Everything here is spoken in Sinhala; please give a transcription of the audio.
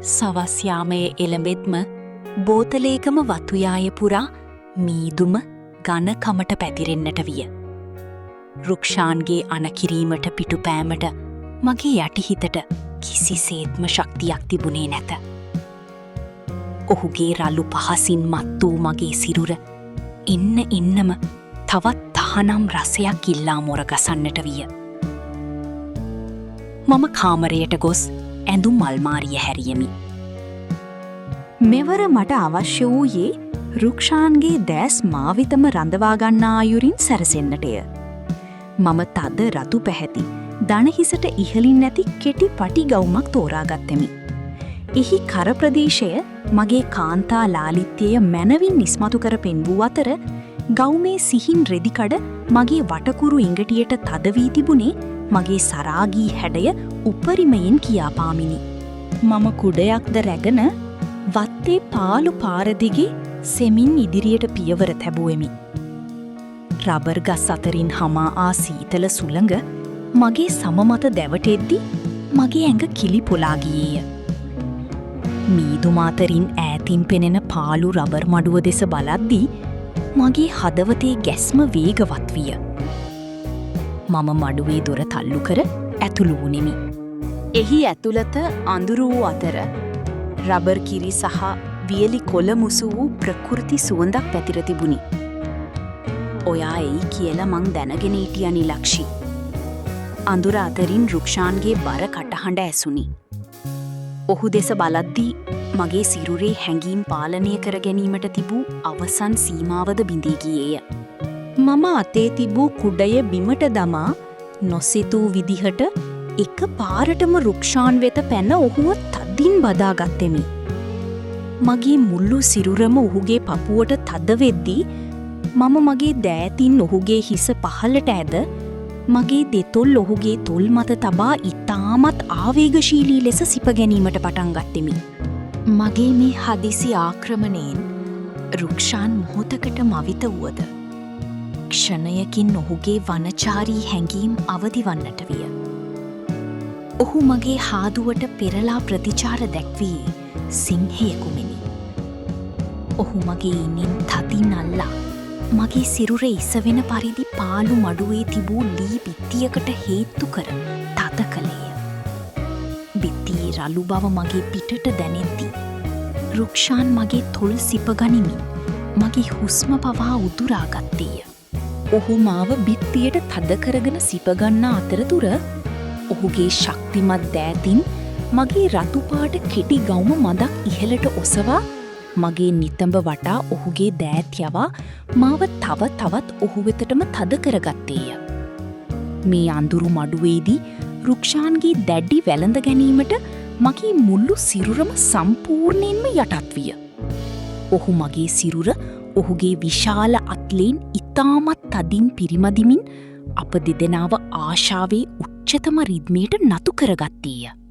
සවස් යාමයේ එළඹෙත්ම බෝතලේකම වතුයාය පුරා මීදුම ඝන කමට පැතිරෙන්නට විය. රුක්ෂාන්ගේ අනකිරීමට පිටුපෑමට මගේ යටිහිතට කිසිසේත්ම ශක්තියක් තිබුණේ නැත. ඔහුගේ රළු පහසින් මත් වූ මගේ සිරුර එන්නම තවත් තහනම් රසයක් ඉල්ලා මොරගසන්නට විය. මම කාමරයට ගොස් ඇඳුම් අල්මාරිය හැරියමි. මෙවර මට අවශ්‍ය වූයේ රුක්ෂාන්ගේ දෑස් මාවිතම රඳවාගන්නා අයුරින් සැරසෙන්නටය. මම තද රතු පැහැති දණහිසට ඉහලින් නැති කෙටි පටි ගවුමක් තෝරාගත්තෙමි. එහි කරප්‍රදේශය මගේ කාන්තා ලාලිත්‍යය මැනවින් නිස්මතු කර පෙන්වූ අතර ගවුමේ සිහින් රෙදිකඩ මගේ වටකුරු ඉඟටියට තදවී තිබුණේ මගේ සරාගී හැඩය උපරිමයෙන් කියාපාමිනි. මම කුඩයක්ද රැගෙන වත්තේ පාලු පාරදිගේ සෙමින් ඉදිරියට පියවර තැබුවෙමි. රබර් ගස් අතරින් හමා ආ සීතල සුළඟ මගේ සමමත දැවටෙද්දි මගේ ඇඟ කිලි පොලා ගියේය. මීදුමාතරින් ඈතින් පෙනෙන පාලු රබර් මඩුව දෙස බලද්දී මගේ හදවතේ ගැස්ම වේගවත් විය. මම මඩුවේ දොර තල්ලු කර ඇතුළු වුණෙමි. එහි ඇතුළත අඳුරු වූ අතර රබර් කිරි සහ වියලි කොළ මුසු වූ ප්‍රකෘති සුවඳක් පැතිර තිබුණි. ඔයා එයි කියලා මං දැනගෙන හිටියනි ලක්ෂි. අඳුර අතරින් රුක්ෂාන්ගේ බර කටහඬ ඇසුනි. ඔහු දෙස බලද්දී මගේ සිරුරේ හැඟීම් පාලනය කර ගැනීමට තිබූ අවසන් සීමාවද බිඳී ගියේය. මම අතේ තිබූ කුඩය බිමට දමා නොසිතූ විදිහට එක පාරටම රුක්ෂාන් වෙත පැන ඔහුව තදින් බදාගත්තෙමි. මගේ මුල්ලු සිරුරම ඔහුගේ පපුවට තද වෙද්දී මම මගේ දෑතින් ඔහුගේ හිස පහළට ඇද මගේ දෙතොල් ඔහුගේ තොල් මත තබා ඉතාමත් ආවේගශීලී ලෙස සිප ගැනීමට පටන් ගත්තෙමි. මගේ මේ හදිසි ආක්‍රමණයෙන් රුක්ෂාන් මොහොතකට මවිත වුවද ක්ෂණයකින් ඔහුගේ වනචාරී හැඟීම් අවදිවන්නට විය. ඔහු මගේ හාදුවට පෙරලා ප්‍රතිචාර දැක්වී සිංහයකුමිනි. ඔහු මගේ ඉනින් තදින් අල්ලා මගේ සිරුර ඉසවෙන පරිදි පාලු මඩුවේ තිබූ ලී බිත්තියකට හේතු කර තද කළේය. බිත්තියේ රළු බව මගේ පිටට දැනෙද්දී රුක්ෂාන් මගේ තොල් සිපගනිමින් මගේ හුස්ම පවා උදුරාගත්තේය. ඔහු මාව බිත්තියට තද කරගෙන සිපගන්නා අතරතුර ඔහුගේ ශක්තිමත් දෑතින් මගේ රතුපාට කෙටි ගවුම මදක් ඉහළට ඔසවා මගේ නිතඹ වටා ඔහුගේ දෑත් යවා මාව තවත් ඔහු වෙතටම තද කරගත්තේය. මේ අඳුරු මඩුවේදී රුක්ෂාන්ගේ දැඩි වැළඳ ගැනීමට මගේ මුල්ලු සිරුරම සම්පූර්ණයෙන්ම යටත් විය. ඔහු මගේ සිරුර ඔහුගේ විශාල අත්ලෙන් ඉතාමත් තදින් පිරිමදිමින් අප දෙදෙනාව ආශාවේ උච්චතම රිද්මයට නතු කරගත්තේය.